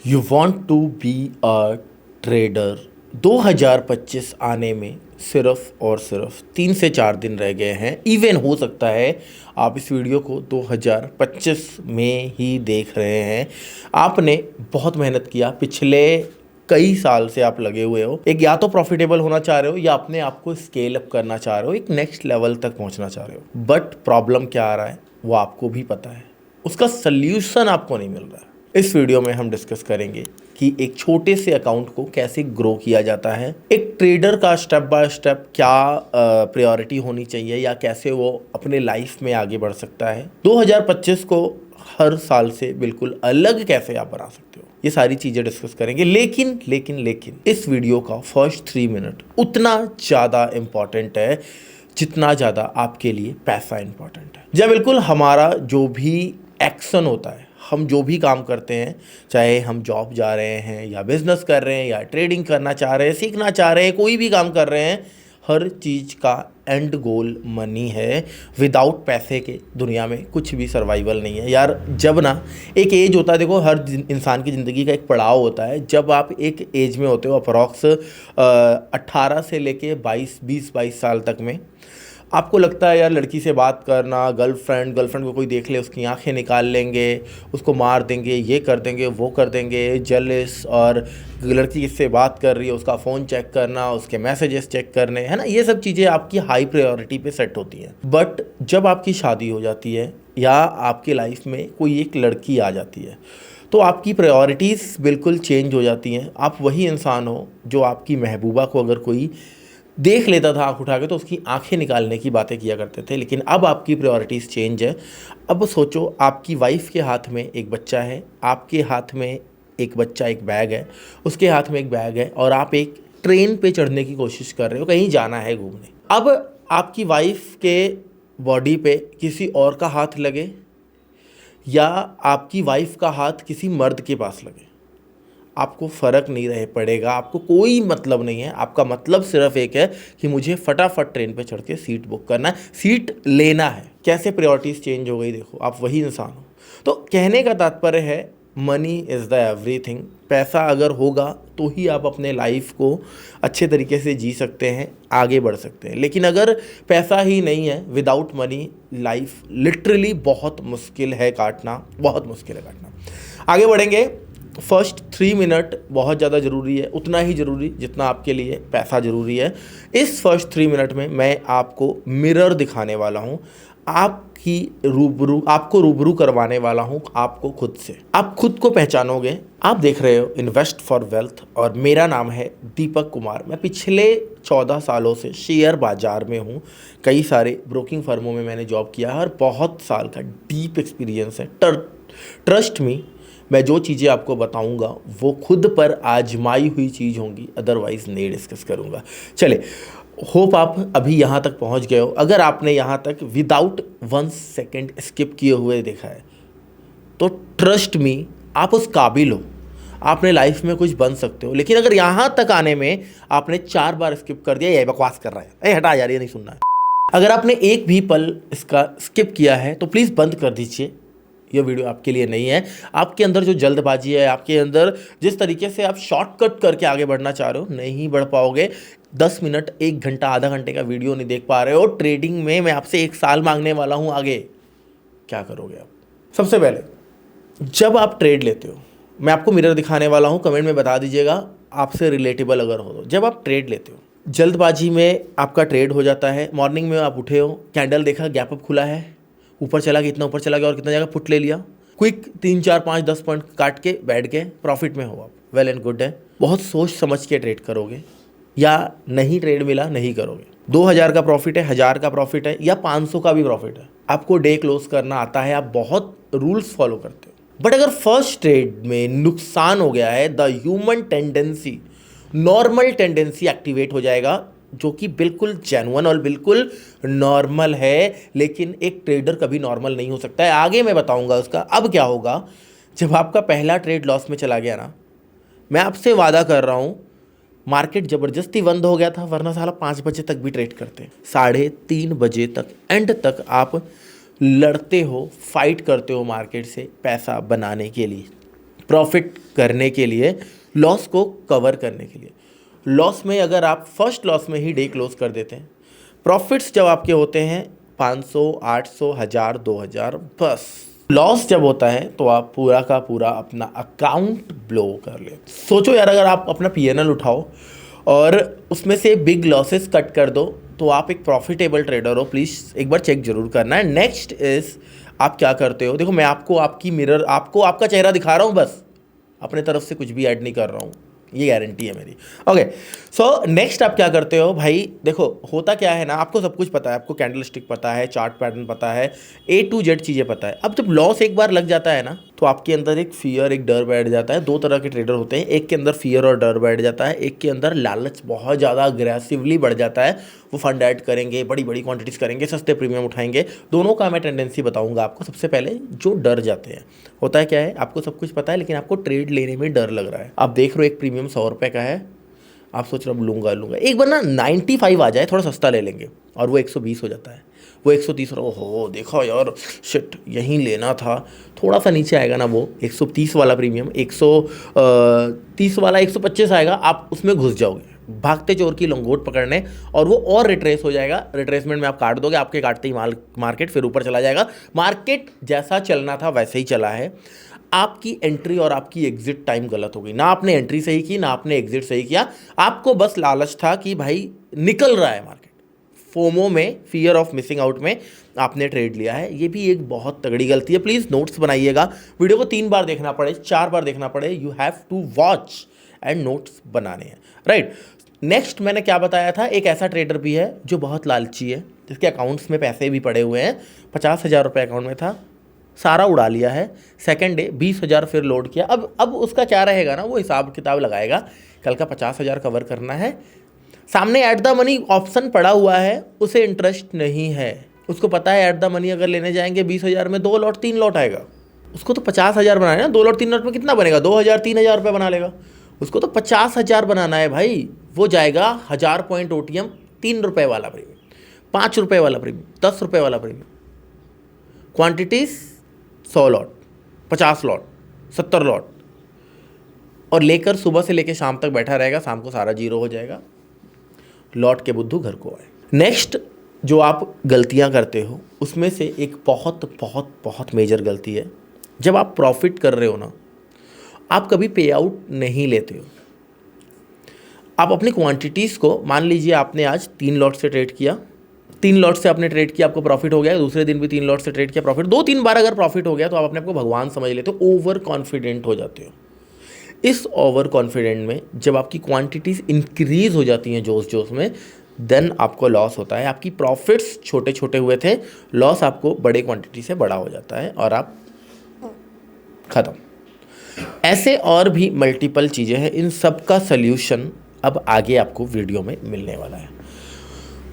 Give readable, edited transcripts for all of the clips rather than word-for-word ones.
You want to be a trader. 2025 आने में सिर्फ और सिर्फ 3 से 4 दिन रह गए हैं। इवन हो सकता है आप इस वीडियो को 2025 में ही देख रहे हैं। आपने बहुत मेहनत किया, पिछले कई साल से आप लगे हुए हो। एक या तो प्रॉफिटेबल होना चाह रहे हो या अपने आप को स्केल अप करना चाह रहे हो, एक नेक्स्ट लेवल तक पहुंचना चाह रहे हो। बट प्रॉब्लम क्या आ रहा है वो आपको भी पता है, उसका सल्यूशन आपको नहीं मिल रहा है। इस वीडियो में हम डिस्कस करेंगे कि एक छोटे से अकाउंट को कैसे ग्रो किया जाता है, एक ट्रेडर का स्टेप बाय स्टेप क्या प्रायोरिटी होनी चाहिए या कैसे वो अपने लाइफ में आगे बढ़ सकता है। 2025 को हर साल से बिल्कुल अलग कैसे आप बना सकते हो, ये सारी चीजें डिस्कस करेंगे। लेकिन इस वीडियो का फर्स्ट 3 मिनट उतना ज़्यादा इम्पॉर्टेंट है जितना ज़्यादा आपके लिए पैसा इम्पॉर्टेंट है। जब बिल्कुल हमारा जो भी एक्शन होता है, हम जो भी काम करते हैं, चाहे हम जॉब जा रहे हैं या बिजनेस कर रहे हैं या ट्रेडिंग करना चाह रहे हैं, सीखना चाह रहे हैं, कोई भी काम कर रहे हैं, हर चीज़ का एंड गोल मनी है। विदाउट पैसे के दुनिया में कुछ भी सर्वाइवल नहीं है यार। जब ना एक एज होता है, देखो हर इंसान की ज़िंदगी का एक पड़ाव होता है। जब आप एक एज में होते हो अप्रॉक्स 18 से लेके 20 साल तक में, आपको लगता है यार लड़की से बात करना, गर्लफ्रेंड को कोई देख ले उसकी आंखें निकाल लेंगे, उसको मार देंगे, ये कर देंगे, वो कर देंगे, जेलस, और लड़की किससे बात कर रही है उसका फ़ोन चेक करना, उसके मैसेजेस चेक करने, है ना, ये सब चीज़ें आपकी हाई प्रायोरिटी पे सेट होती हैं। बट जब आपकी शादी हो जाती है या आपकी लाइफ में कोई एक लड़की आ जाती है तो आपकी प्रायोरिटीज़ बिल्कुल चेंज हो जाती हैं। आप वही इंसान हो जो आपकी महबूबा को अगर कोई देख लेता था आँख उठा के तो उसकी आंखें निकालने की बातें किया करते थे। लेकिन अब आपकी प्रायोरिटीज़ चेंज है। अब सोचो, आपकी वाइफ के हाथ में एक बच्चा है, आपके हाथ में एक बच्चा, एक बैग है, उसके हाथ में एक बैग है, और आप एक ट्रेन पे चढ़ने की कोशिश कर रहे हो, कहीं जाना है घूमने। अब आपकी वाइफ के बॉडी पे किसी और का हाथ लगे या आपकी वाइफ का हाथ किसी मर्द के पास लगे, आपको फ़र्क नहीं रह पड़ेगा, आपको कोई मतलब नहीं है। आपका मतलब सिर्फ एक है कि मुझे फटाफट ट्रेन पे चढ़ के सीट बुक करना है, सीट लेना है। कैसे प्रायोरिटीज़ चेंज हो गई, देखो आप वही इंसान हो। तो कहने का तात्पर्य है, मनी इज़ द एवरीथिंग। पैसा अगर होगा तो ही आप अपने लाइफ को अच्छे तरीके से जी सकते हैं, आगे बढ़ सकते हैं। लेकिन अगर पैसा ही नहीं है, विदाउट मनी लाइफ लिटरली बहुत मुश्किल है काटना, बहुत मुश्किल है काटना। आगे बढ़ेंगे। फर्स्ट 3 मिनट बहुत ज़्यादा ज़रूरी है, उतना ही ज़रूरी जितना आपके लिए पैसा ज़रूरी है। इस फर्स्ट 3 मिनट में मैं आपको मिरर दिखाने वाला हूँ, आपको रूबरू करवाने वाला हूँ आपको खुद से। आप खुद को पहचानोगे। आप देख रहे हो इन्वेस्ट फॉर वेल्थ और मेरा नाम है दीपक कुमार। मैं पिछले 14 सालों से शेयर बाज़ार में हूँ। कई सारे ब्रोकिंग फर्मों में मैंने जॉब किया है और बहुत साल का डीप एक्सपीरियंस है। ट्रस्ट मी, मैं जो चीज़ें आपको बताऊंगा वो खुद पर आजमाई हुई चीज़ होंगी, अदरवाइज़ नहीं डिस्कस करूंगा। चले, होप आप अभी यहाँ तक पहुँच गए हो। अगर आपने यहाँ तक विदाउट 1 सेकेंड स्किप किए हुए देखा है तो ट्रस्ट मी, आप उस काबिल हो, आपने लाइफ में कुछ बन सकते हो। लेकिन अगर यहाँ तक आने में आपने 4 बार स्किप कर दिया, ये बकवास कर रहा है, हटा यार, ये नहीं सुनना है। अगर आपने एक भी पल इसका स्किप किया है तो प्लीज़ बंद कर दीजिए, ये वीडियो आपके लिए नहीं है। आपके अंदर जो जल्दबाजी है, आपके अंदर जिस तरीके से आप शॉर्टकट करके आगे बढ़ना चाह रहे हो, नहीं बढ़ पाओगे। 10 मिनट, 1 घंटा, आधा घंटे का वीडियो नहीं देख पा रहे हो। ट्रेडिंग में मैं आपसे 1 साल मांगने वाला हूं, आगे क्या करोगे आप? सबसे पहले, जब आप ट्रेड लेते हो, मैं आपको मिरर दिखाने वाला हूँ, कमेंट में बता दीजिएगा आपसे रिलेटेबल अगर हो तो। जब आप ट्रेड लेते हो, जल्दबाजी में आपका ट्रेड हो जाता है। मॉर्निंग में आप उठे हो, कैंडल देखा, गैप अप खुला है, ऊपर चला गया, इतना ऊपर चला गया और कितना जगह पुट ले लिया, क्विक 3 4 5 10 पॉइंट काट के बैठ गए, प्रॉफिट में हो आप, वेल एंड गुड है। बहुत सोच समझ के ट्रेड करोगे या नहीं ट्रेड मिला नहीं करोगे। 2000 का प्रॉफिट है, 1000 का प्रॉफिट है या 500 का भी प्रॉफिट है, आपको डे क्लोज करना आता है, आप बहुत रूल्स फॉलो करते हो। बट अगर फर्स्ट ट्रेड में नुकसान हो गया है, the human tendency, normal tendency activate हो जाएगा, जो कि बिल्कुल जेन्युइन और बिल्कुल नॉर्मल है। लेकिन एक ट्रेडर कभी नॉर्मल नहीं हो सकता है, आगे मैं बताऊंगा उसका। अब क्या होगा जब आपका पहला ट्रेड लॉस में चला गया ना, मैं आपसे वादा कर रहा हूं, मार्केट ज़बरदस्ती बंद हो गया था, वरना साला 5 बजे तक भी ट्रेड करते, 3:30 बजे तक एंड तक आप लड़ते हो, फाइट करते हो मार्केट से पैसा बनाने के लिए। प्रॉफिट करने के लिए, लॉस को कवर करने के लिए। लॉस में अगर आप फर्स्ट लॉस में ही डे क्लोज कर देते हैं, प्रॉफिट्स जब आपके होते हैं 500, 800, 1000, 2000, बस लॉस जब होता है तो आप पूरा का पूरा अपना अकाउंट ब्लो कर ले। सोचो यार, अगर आप अपना पीएनएल उठाओ और उसमें से बिग लॉसेस कट कर दो तो आप एक प्रॉफिटेबल ट्रेडर हो। प्लीज़ एक बार चेक जरूर करना है। नेक्स्ट इज आप क्या करते हो। देखो, मैं आपको आपका चेहरा दिखा रहा हूँ, बस अपने तरफ से कुछ भी ऐड नहीं कर रहा हूँ, ये गारंटी है मेरी। ओके, सो नेक्स्ट आप क्या करते हो भाई। देखो होता क्या है ना, आपको सब कुछ पता है, आपको कैंडल स्टिक पता है, चार्ट पैटर्न पता है, A to Z चीज़ें पता है। अब जब लॉस एक बार लग जाता है ना, तो आपके अंदर एक फियर, एक डर बैठ जाता है। दो तरह के ट्रेडर होते हैं, एक के अंदर फियर और डर बैठ जाता है, एक के अंदर लालच बहुत ज़्यादा अग्रेसिवली बढ़ जाता है। वो फंड ऐड करेंगे, बड़ी बड़ी क्वांटिटीज़ करेंगे, सस्ते प्रीमियम उठाएंगे। दोनों का मैं टेंडेंसी बताऊंगा आपको। सबसे पहले जो डर जाते हैं, होता है क्या है, आपको सब कुछ पता है लेकिन आपको ट्रेड लेने में डर लग रहा है। आप देख रहे हो एक प्रीमियम 100 रुपये का है, आप सोच रहे हो लूँगा एक बार ना 95 आ जाए, थोड़ा सस्ता ले लेंगे, और वो 120 हो जाता है, वो 130 हो, देखो यार शिट यहीं लेना था। थोड़ा सा नीचे आएगा ना, वो 130 वाला प्रीमियम 130 वाला 125 आएगा, आप उसमें घुस जाओगे भागते चोर की लंगोट पकड़ने, और वो और रिट्रेस हो जाएगा। रिट्रेसमेंट में आप काट दोगे, आपके काटते ही मार्केट फिर ऊपर चला जाएगा। मार्केट जैसा चलना था वैसे ही चला है। आपकी एंट्री और आपकी एग्जिट टाइम गलत हो गई। ना आपने एंट्री सही की, ना आपने एग्जिट सही किया। आपको बस लालच था कि भाई निकल रहा है मार्केट, फोमो में, फियर ऑफ मिसिंग आउट में आपने ट्रेड लिया है। ये भी एक बहुत तगड़ी गलती है। प्लीज़ नोट्स बनाइएगा, वीडियो को 3 बार देखना पड़े, 4 बार देखना पड़े, you have to watch and notes बनाने हैं, राइट। नेक्स्ट मैंने क्या बताया था, एक ऐसा ट्रेडर भी है जो बहुत लालची है, जिसके अकाउंट्स में पैसे भी पड़े हुए हैं। 50,000 रुपये अकाउंट में था, सारा उड़ा लिया है। सेकंड डे 20,000 फिर लोड किया। अब उसका क्या रहेगा ना, वो हिसाब किताब लगाएगा, कल का 50,000 कवर करना है। सामने एट द मनी ऑप्शन पड़ा हुआ है, उसे इंटरेस्ट नहीं है। उसको पता है एट द मनी अगर लेने जाएंगे 20,000 में 2 लॉट 3 लॉट आएगा। उसको तो 50,000 बनाना है ना, 2 लॉट 3 लॉट में कितना बनेगा, 2,000 3,000 रुपये बना लेगा। उसको तो 50,000 बनाना है भाई। वो जाएगा 1000 पॉइंट OTM, 3 रुपये वाला प्रीमियम, 5 रुपये वाला प्रीमियम, 10 रुपये वाला premium, quantities 100 lot, 50 lot, 70 lot, और लेकर सुबह से लेकर शाम तक बैठा रहेगा। शाम को सारा जीरो हो जाएगा, लौट के बुद्धू घर को आए। नेक्स्ट जो आप गलतियां करते हो, उसमें से एक बहुत बहुत बहुत मेजर गलती है, जब आप प्रॉफिट कर रहे हो ना, आप कभी पे आउट नहीं लेते हो। आप अपनी क्वांटिटीज़ को, मान लीजिए आपने आज 3 लॉट से ट्रेड किया, 3 लॉट से आपने ट्रेड किया, आपको प्रॉफिट हो गया। दूसरे दिन भी 3 लॉट से ट्रेड किया, प्रॉफिट। 2-3 बार अगर प्रॉफिट हो गया तो आप अपने आप को भगवान समझ लेते हो, ओवर कॉन्फिडेंट हो जाते हो। इस ओवर कॉन्फिडेंट में जब आपकी क्वांटिटीज़ इंक्रीज हो जाती हैं जोश जोश में, देन आपको लॉस होता है। आपकी प्रॉफिट्स छोटे छोटे हुए थे, लॉस आपको बड़े क्वांटिटी से बड़ा हो जाता है और आप ख़त्म। ऐसे और भी मल्टीपल चीज़ें हैं, इन सब का सल्यूशन अब आगे आपको वीडियो में मिलने वाला है।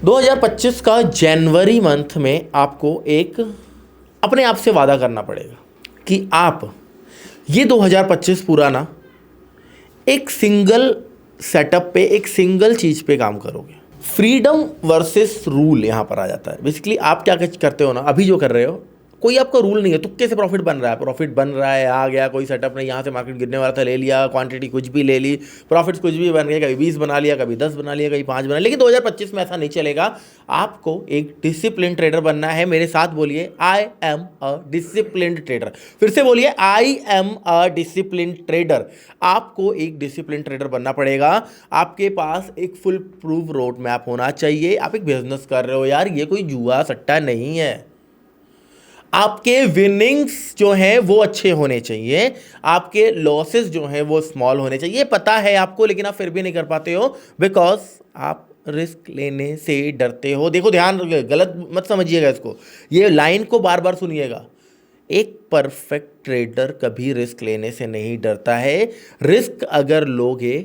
2025 का जनवरी मंथ में आपको एक अपने आप से वादा करना पड़ेगा कि आप ये 2025 पूरा ना एक सिंगल सेटअप पे, एक सिंगल चीज़ पे काम करोगे। फ्रीडम वर्सेस रूल यहाँ पर आ जाता है। बेसिकली आप क्या करते हो ना, अभी जो कर रहे हो, कोई आपका रूल नहीं है, तुक्के से प्रॉफिट बन रहा है, आ गया, कोई सेटअप नहीं, यहाँ से मार्केट गिरने वाला था, ले लिया, क्वांटिटी कुछ भी ले ली, प्रॉफिट्स कुछ भी बन गए, कभी 20 बना लिया, कभी 10 बना लिया, कभी 5 बना लिया। लेकिन 2025 में ऐसा नहीं चलेगा। आपको एक डिसिप्लिन ट्रेडर बनना है। मेरे साथ बोलिए, I am a discipline trader. फिर से बोलिए, I am a discipline trader. आपको एक डिसिप्लिन ट्रेडर बनना पड़ेगा। आपके पास एक फुल प्रूफ रोड मैप होना चाहिए। आप एक बिजनेस कर रहे हो यार, ये कोई जुआ सट्टा नहीं है। आपके विनिंग्स जो हैं वो अच्छे होने चाहिए, आपके लॉसेस जो हैं वो स्मॉल होने चाहिए। पता है आपको, लेकिन आप फिर भी नहीं कर पाते हो, बिकॉज आप रिस्क लेने से डरते हो। देखो, ध्यान, गलत मत समझिएगा इसको, ये लाइन को बार बार सुनिएगा। एक परफेक्ट ट्रेडर कभी रिस्क लेने से नहीं डरता है। रिस्क अगर लोगे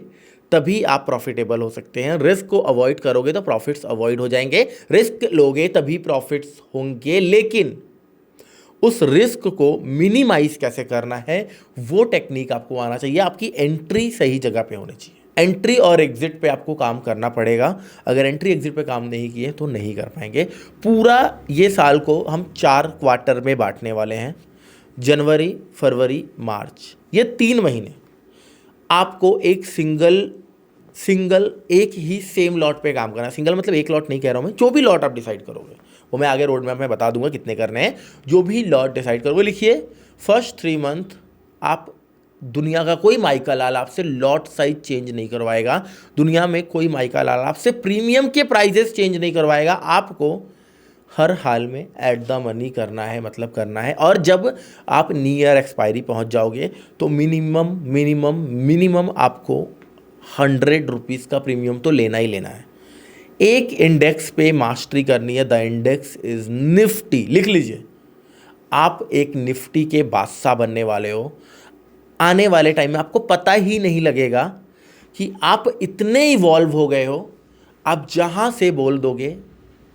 तभी आप प्रॉफिटेबल हो सकते हैं। रिस्क को अवॉइड करोगे तो प्रॉफिट्स अवॉइड हो जाएंगे। रिस्क लोगे तभी प्रॉफिट्स होंगे, लेकिन उस रिस्क को मिनिमाइज कैसे करना है वो टेक्निक आपको आना चाहिए। आपकी एंट्री सही जगह पे होनी चाहिए। एंट्री और एग्जिट पे आपको काम करना पड़ेगा। अगर एंट्री एग्जिट पे काम नहीं किए तो नहीं कर पाएंगे। पूरा ये साल को हम 4 क्वार्टर में बांटने वाले हैं, जनवरी, फरवरी, मार्च। ये 3 महीने आपको एक सिंगल एक ही सेम लॉट पे काम करना है। सिंगल मतलब एक लॉट नहीं कह रहा हूँ मैं, जो भी लॉट आप डिसाइड करोगे वो मैं आगे रोड मैप में बता दूंगा कितने करने हैं। जो भी लॉट डिसाइड करोगे लिखिए, फर्स्ट 3 मंथ आप, दुनिया का कोई माइका लाल आपसे लॉट साइज चेंज नहीं करवाएगा, दुनिया में कोई माइका लाल आपसे प्रीमियम के प्राइजेस चेंज नहीं करवाएगा। आपको हर हाल में एट द मनी करना है, मतलब करना है। और जब आप नियर एक्सपायरी पहुंच जाओगे तो मिनिमम आपको 100 रुपीज़ का प्रीमियम तो लेना ही लेना है। एक इंडेक्स पे मास्टरी करनी है, द इंडेक्स इज निफ्टी, लिख लीजिए। आप एक निफ्टी के बादशाह बनने वाले हो। आने वाले टाइम में आपको पता ही नहीं लगेगा कि आप इतने इवॉल्व हो गए हो। आप जहाँ से बोल दोगे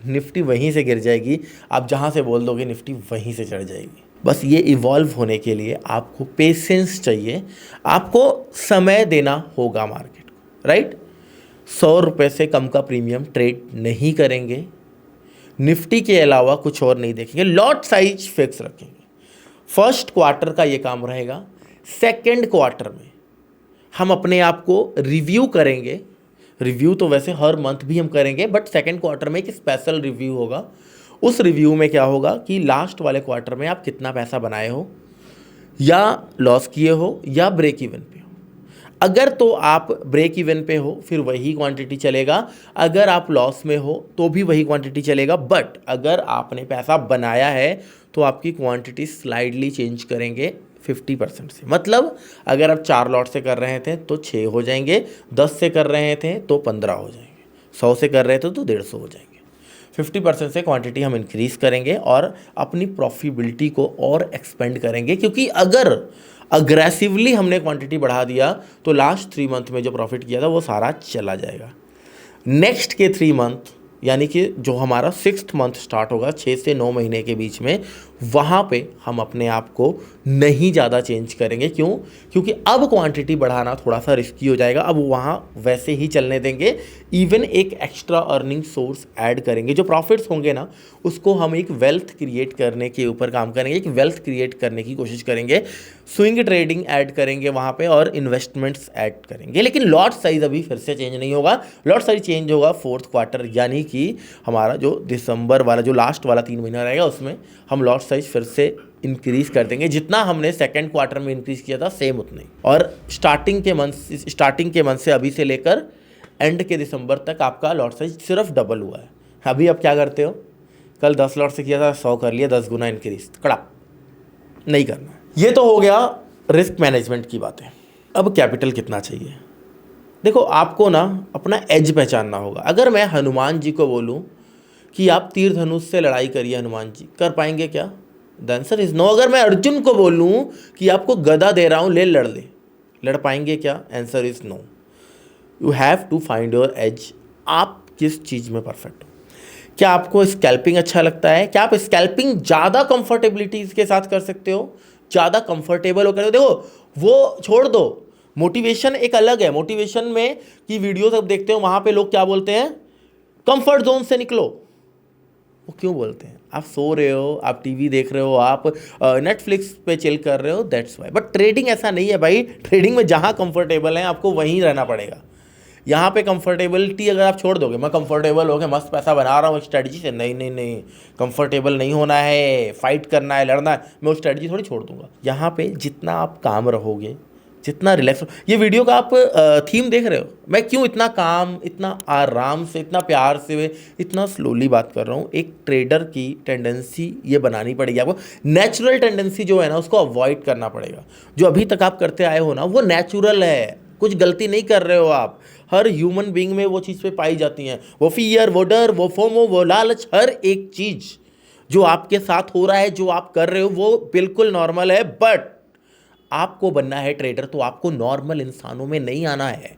निफ्टी वहीं से गिर जाएगी, आप जहाँ से बोल दोगे निफ्टी वहीं से चढ़ जाएगी। बस ये इवॉल्व होने के लिए आपको पेशेंस चाहिए, आपको समय देना होगा मार्केट को, राइट। 100 रुपये से कम का प्रीमियम ट्रेड नहीं करेंगे, निफ्टी के अलावा कुछ और नहीं देखेंगे, लॉट साइज फिक्स रखेंगे। फर्स्ट क्वार्टर का ये काम रहेगा। सेकेंड क्वार्टर में हम अपने आप को रिव्यू करेंगे। रिव्यू तो वैसे हर मंथ भी हम करेंगे, बट सेकेंड क्वार्टर में एक स्पेशल रिव्यू होगा। उस रिव्यू में क्या होगा कि लास्ट वाले क्वार्टर में आप कितना पैसा बनाए हो, या लॉस किए हो, या ब्रेक इवन पे हो। अगर तो आप ब्रेक इवन पे हो फिर वही क्वांटिटी चलेगा, अगर आप लॉस में हो तो भी वही क्वांटिटी चलेगा। बट अगर आपने पैसा बनाया है तो आपकी क्वांटिटी स्लाइडली चेंज करेंगे 50% से। मतलब अगर आप 4 लॉट से कर रहे थे तो 6 हो जाएंगे, 10 से कर रहे थे तो 15 हो जाएंगे, 100 से कर रहे थे तो 150 हो जाएंगे। 50% से क्वांटिटी हम इंक्रीज़ करेंगे और अपनी प्रॉफिटेबिलिटी को और एक्सपेंड करेंगे, क्योंकि अगर अग्रेसिवली हमने क्वांटिटी बढ़ा दिया तो लास्ट 3 मंथ में जो प्रॉफिट किया था वो सारा चला जाएगा। नेक्स्ट के 3 मंथ यानी कि जो हमारा 6th मंथ स्टार्ट होगा, 6 से 9 महीने के बीच में, वहाँ पे हम अपने आप को नहीं ज़्यादा चेंज करेंगे। क्यों? क्योंकि अब क्वांटिटी बढ़ाना थोड़ा सा रिस्की हो जाएगा। अब वहाँ वैसे ही चलने देंगे। इवन एक एक्स्ट्रा अर्निंग सोर्स ऐड करेंगे। जो प्रॉफिट्स होंगे ना उसको हम एक वेल्थ क्रिएट करने के ऊपर काम करेंगे, एक वेल्थ क्रिएट करने की कोशिश करेंगे। स्विंग ट्रेडिंग ऐड करेंगे वहाँ पे और इन्वेस्टमेंट्स ऐड करेंगे। लेकिन लॉट साइज अभी फिर से चेंज नहीं होगा। लॉट साइज चेंज होगा 4th क्वार्टर, यानी कि हमारा जो दिसंबर वाला जो लास्ट वाला 3 महीना रहेगा उसमें हम लॉट साइज फिर से इंक्रीज कर देंगे। जितना हमने सेकंड क्वार्टर में इंक्रीज किया था सेम उतना ही। और स्टार्टिंग के मंथ से अभी से लेकर एंड के दिसंबर तक आपका लॉट साइज सिर्फ डबल हुआ है। अभी आप क्या करते हो? कल 10 लॉट से किया था 100 कर लिया, 10 गुना इंक्रीज, कड़ा नहीं करना। ये तो हो गया रिस्क मैनेजमेंट की बातें। अब कैपिटल कितना चाहिए? देखो आपको ना अपना एज पहचानना होगा। अगर मैं हनुमान जी को बोलूं कि आप तीर धनुष से लड़ाई करिए, हनुमान जी कर पाएंगे क्या? The answer is no. अगर मैं अर्जुन को बोलूं कि आपको गदा दे रहा हूं, लड़ पाएंगे क्या? Answer is no. You have to find your edge. आप किस चीज़ में परफेक्ट हो? क्या आपको स्कैल्पिंग अच्छा लगता है? क्या आप स्कैल्पिंग ज़्यादा कंफर्टेबिलिटी के साथ कर सकते हो? ज़्यादा कंफर्टेबल होकर देखो, वो छोड़ दो। मोटिवेशन एक अलग है। मोटिवेशन में की वीडियोस आप देखते हो, वहाँ पे लोग क्या बोलते हैं? कंफर्ट जोन से निकलो। वो क्यों बोलते हैं? आप सो रहे हो, आप टीवी देख रहे हो, आप नेटफ्लिक्स पे चिल कर रहे हो, दैट्स वाई। बट ट्रेडिंग ऐसा नहीं है भाई। ट्रेडिंग में जहाँ कंफर्टेबल है आपको वहीं रहना पड़ेगा। यहाँ पे कंफर्टेबिलिटी अगर आप छोड़ दोगे, मैं कंफर्टेबल हो गया, मस्त पैसा बना रहा हूँ स्ट्रेटजी से, नहीं, कंफर्टेबल नहीं होना है, फाइट करना है, लड़ना है, मैं वो स्ट्रेटजी थोड़ी छोड़ दूंगा। यहाँ पे जितना आप काम रहोगे, जितना रिलैक्स। ये वीडियो का आप थीम देख रहे हो, मैं क्यों इतना काम, इतना आराम से, इतना प्यार से, इतना स्लोली बात कर रहा हूँ। एक ट्रेडर की टेंडेंसी ये बनानी पड़ेगी आपको। नेचुरल टेंडेंसी जो है ना उसको अवॉइड करना पड़ेगा। जो अभी तक आप करते आए हो ना वो नेचुरल है, कुछ गलती नहीं कर रहे हो आप। हर ह्यूमन बीइंग में वो चीज़ पे पाई जाती हैं, वो फियर, वो डर, वो फोमो, वो लालच। हर एक चीज़ जो आपके साथ हो रहा है, जो आप कर रहे हो, वो बिल्कुल नॉर्मल है। बट आपको बनना है ट्रेडर तो आपको नॉर्मल इंसानों में नहीं आना है।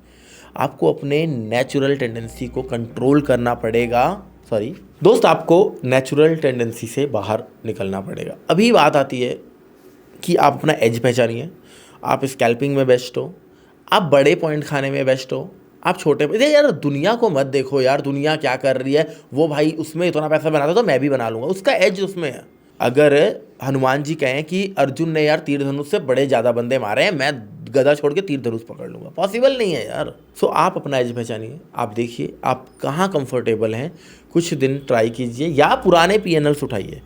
आपको अपने नेचुरल टेंडेंसी को कंट्रोल करना पड़ेगा। दोस्त, आपको नेचुरल टेंडेंसी से बाहर निकलना पड़ेगा। अभी बात आती है कि आप अपना एज पहचानिए। आप स्कैल्पिंग में बेस्ट हो, आप बड़े पॉइंट खाने में बेस्ट हो, आप छोटे यार दुनिया को मत देखो यार, दुनिया क्या कर रही है, वो भाई उसमें इतना पैसा बनाता तो मैं भी बना लूँगा, उसका एज उसमें है। अगर हनुमान जी कहें कि अर्जुन ने यार तीर धनुष से बड़े ज़्यादा बंदे मारे हैं, मैं गदा छोड़ के तीर धनुष पकड़ लूँगा, पॉसिबल नहीं है यार। सो आप अपना एज पहचानिए, आप देखिए आप कहाँ कंफर्टेबल हैं, कुछ दिन ट्राई कीजिए या पुराने पीएनएल्स उठाइए।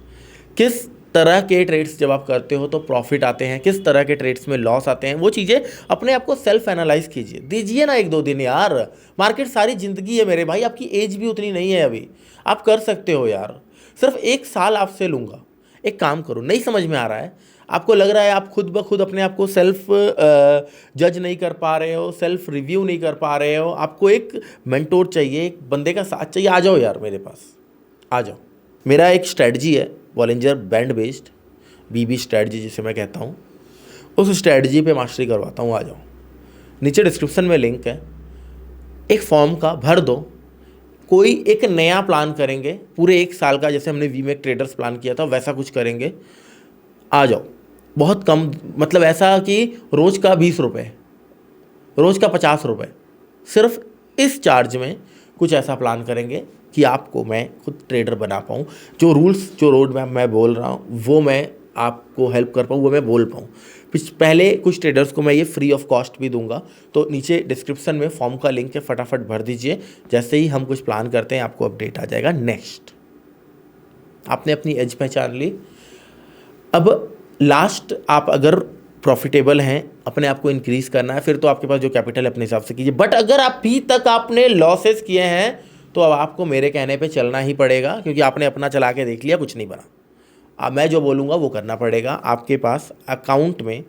किस तरह के ट्रेड्स जब आप करते हो तो प्रॉफिट आते हैं, किस तरह के ट्रेड्स में लॉस आते हैं, वो चीज़ें अपने आप को सेल्फ एनालाइज कीजिए। दीजिए ना 1-2 दिन यार, मार्केट सारी ज़िंदगी है मेरे भाई, आपकी एज भी उतनी नहीं है अभी, आप कर सकते हो यार। सिर्फ 1 साल आपसे लूँगा। एक काम करो, नहीं समझ में आ रहा है, आपको लग रहा है आप खुद ब खुद अपने आप को सेल्फ जज नहीं कर पा रहे हो, सेल्फ रिव्यू नहीं कर पा रहे हो, आपको एक मेंटोर चाहिए, एक बंदे का साथ चाहिए, आ जाओ यार मेरे पास, आ जाओ। मेरा एक स्ट्रेटजी है बॉलिंजर बैंड बेस्ड बीबी स्ट्रेटजी जिसे मैं कहता हूँ, उस स्ट्रेटजी पे मास्टरी करवाता हूँ, आ जाओ। नीचे डिस्क्रिप्शन में लिंक है, एक फॉर्म का भर दो, कोई एक नया प्लान करेंगे पूरे 1 साल का, जैसे हमने वीमेक ट्रेडर्स प्लान किया था वैसा कुछ करेंगे, आ जाओ। बहुत कम, मतलब ऐसा कि रोज़ का 20 रुपये, रोज़ का 50 रुपये, सिर्फ इस चार्ज में कुछ ऐसा प्लान करेंगे कि आपको मैं खुद ट्रेडर बना पाऊँ, जो रूल्स जो रोड मैप मैं बोल रहा हूँ वो मैं आपको हेल्प कर पाऊँ, वो मैं बोल पाऊँ। पहले कुछ ट्रेडर्स को मैं ये फ्री ऑफ कॉस्ट भी दूंगा, तो नीचे डिस्क्रिप्शन में फॉर्म का लिंक है, फटाफट भर दीजिए। जैसे ही हम कुछ प्लान करते हैं आपको अपडेट आ जाएगा। नेक्स्ट, आपने अपनी एज पहचान ली। अब लास्ट, आप अगर प्रॉफिटेबल हैं, अपने आप को इंक्रीज करना है, फिर तो आपके पास जो कैपिटल है अपने हिसाब से कीजिए। बट अगर अभी तक आपने लॉसेस किए हैं तो अब आपको मेरे कहने पे चलना ही पड़ेगा, क्योंकि आपने अपना चला के देख लिया, कुछ नहीं बना। अब मैं जो बोलूँगा वो करना पड़ेगा। आपके पास अकाउंट में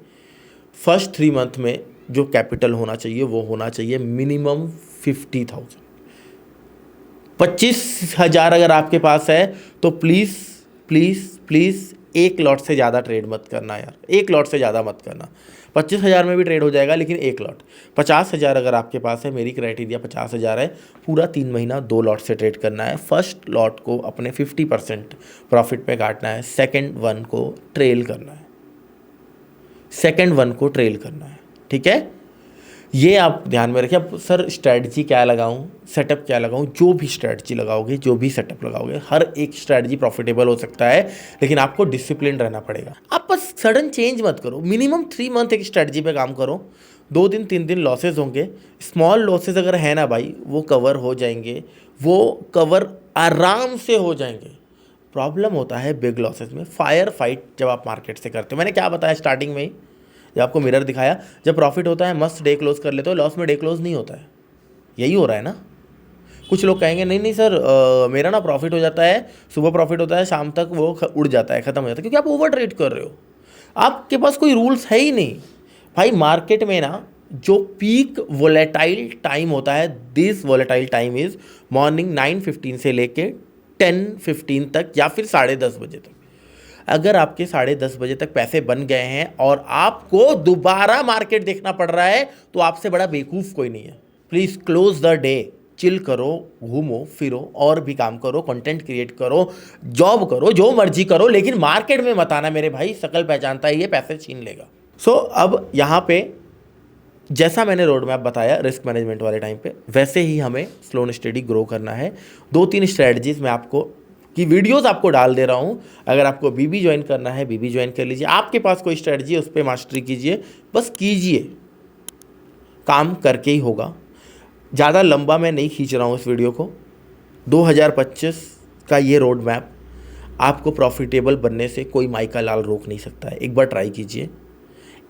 फर्स्ट 3 मंथ में जो कैपिटल होना चाहिए वो होना चाहिए मिनिमम 50,000। 25,000 अगर आपके पास है तो प्लीज़ प्लीज़ प्लीज़ 1 लॉट से ज़्यादा ट्रेड मत करना यार, 1 लॉट से ज़्यादा मत करना। 25,000 में भी ट्रेड हो जाएगा लेकिन 1 लॉट। 50,000 अगर आपके पास है, मेरी क्राइटेरिया 50,000 है, पूरा 3 महीना 2 लॉट से ट्रेड करना है। फर्स्ट लॉट को अपने 50% प्रॉफिट पे काटना है, सेकंड वन को ट्रेल करना है, सेकंड वन को ट्रेल करना है, ठीक है। ये आप ध्यान में रखिए। अब सर स्ट्रैटेजी क्या लगाऊं, सेटअप क्या लगाऊं, जो भी स्ट्रैटेजी लगाओगे, जो भी सेटअप लगाओगे, हर एक स्ट्रैटेजी प्रॉफिटेबल हो सकता है, लेकिन आपको डिसिप्लिन रहना पड़ेगा। आप बस सडन चेंज मत करो, मिनिमम 3 मंथ एक स्ट्रैटेजी पे काम करो। 2 दिन 3 दिन लॉसेज होंगे, स्मॉल लॉसेज अगर है ना भाई, वो कवर हो जाएंगे, वो कवर आराम से हो जाएंगे। प्रॉब्लम होता है बिग लॉसेज में, फायर फाइट जब आप मार्केट से करते हो। मैंने क्या बताया स्टार्टिंग में ही, जब आपको मिरर दिखाया, जब प्रॉफिट होता है मस्त डे क्लोज कर लेते हो, लॉस में डे क्लोज नहीं होता है। यही हो रहा है ना। कुछ लोग कहेंगे नहीं नहीं सर मेरा ना प्रॉफिट हो जाता है, सुबह प्रॉफिट होता है, शाम तक वो उड़ जाता है, ख़त्म हो जाता है, क्योंकि आप ओवर ट्रेड कर रहे हो। आपके पास कोई रूल्स है ही नहीं भाई। मार्केट में ना जो पीक वोलेटाइल टाइम होता है, this volatile time is morning 9:15 से लेके 10:15 तक या फिर 10:30 बजे तक। अगर आपके 10:30 बजे तक पैसे बन गए हैं और आपको दोबारा मार्केट देखना पड़ रहा है तो आपसे बड़ा बेवकूफ़ कोई नहीं है। Please close the day, chill करो, घूमो फिरो, और भी काम करो, कंटेंट क्रिएट करो, जॉब करो, जो मर्जी करो, लेकिन मार्केट में मत आना मेरे भाई। शकल पहचानता है, ये पैसे छीन लेगा। सो अब यहाँ पे जैसा मैंने रोड मैप बताया रिस्क मैनेजमेंट वाले टाइम पे, वैसे ही हमें स्लो एंड स्टेडी ग्रो करना है। 2-3 स्ट्रैटेजीज मैं आपको की वीडियोस आपको डाल दे रहा हूँ। अगर आपको बीबी ज्वाइन करना है, बीबी ज्वाइन कर लीजिए। आपके पास कोई स्ट्रैटेजी है उस पर मास्टरी कीजिए, बस कीजिए, काम करके ही होगा। ज़्यादा लंबा मैं नहीं खींच रहा हूँ इस वीडियो को। 2025 का ये रोड मैप आपको प्रॉफिटेबल बनने से कोई माइका लाल रोक नहीं सकता है। एक बार ट्राई कीजिए,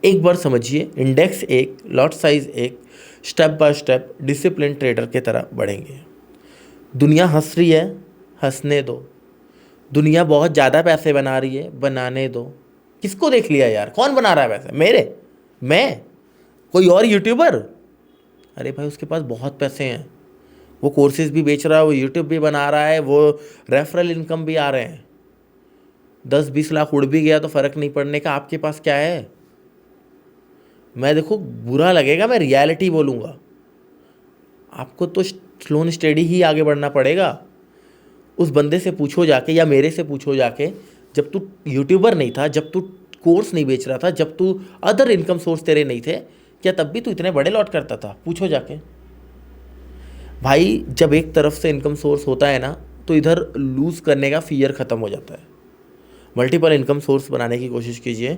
एक बार समझिए। Index 1, lot size 1, step by step discipline trader की तरह बढ़ेंगे। दुनिया हंस रही है, हंसने दो। दुनिया बहुत ज़्यादा पैसे बना रही है, बनाने दो। किसको देख लिया यार, कौन बना रहा है पैसे? मेरे? मैं? कोई और यूट्यूबर? अरे भाई उसके पास बहुत पैसे हैं, वो कोर्सेज भी बेच रहा है, वो यूट्यूब भी बना रहा है, वो रेफरल इनकम भी आ रहे हैं। 10-20 लाख उड़ भी गया तो फ़र्क नहीं पड़ने का। आपके पास क्या है? मैं देखो बुरा लगेगा, मैं रियलिटी बोलूँगा। आपको तो स्लो एंड स्टेडी ही आगे बढ़ना पड़ेगा। उस बंदे से पूछो जाके, या मेरे से पूछो जाके, जब तू यूट्यूबर नहीं था, जब तू कोर्स नहीं बेच रहा था, जब तू अदर इनकम सोर्स तेरे नहीं थे, क्या तब भी तू इतने बड़े लॉट करता था? पूछो जाके भाई। जब एक तरफ से इनकम सोर्स होता है ना तो इधर लूज़ करने का फियर ख़त्म हो जाता है। मल्टीपल इनकम सोर्स बनाने की कोशिश कीजिए।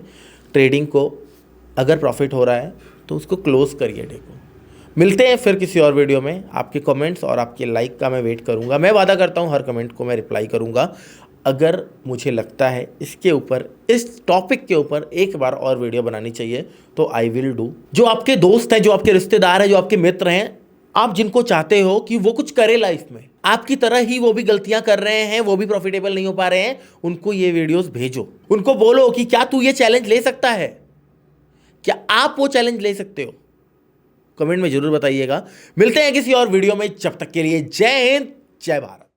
ट्रेडिंग को अगर प्रॉफिट हो रहा है तो उसको क्लोज करिए डे को। मिलते हैं फिर किसी और वीडियो में। आपके कमेंट्स और आपके लाइक का मैं वेट करूंगा। मैं वादा करता हूं हर कमेंट को मैं रिप्लाई करूंगा। अगर मुझे लगता है इसके ऊपर, इस टॉपिक के ऊपर एक बार और वीडियो बनानी चाहिए तो आई विल डू। जो आपके दोस्त हैं, जो आपके रिश्तेदार हैं, जो आपके मित्र हैं, आप जिनको चाहते हो कि वो कुछ करे लाइफ में, आपकी तरह ही वो भी गलतियां कर रहे हैं, वो भी प्रॉफिटेबल नहीं हो पा रहे हैं, उनको ये वीडियोस भेजो। उनको बोलो कि क्या तू ये चैलेंज ले सकता है, क्या आप वो चैलेंज ले सकते हो। कमेंट में जरूर बताइएगा। मिलते हैं किसी और वीडियो में, जब तक के लिए जय हिंद, जय भारत।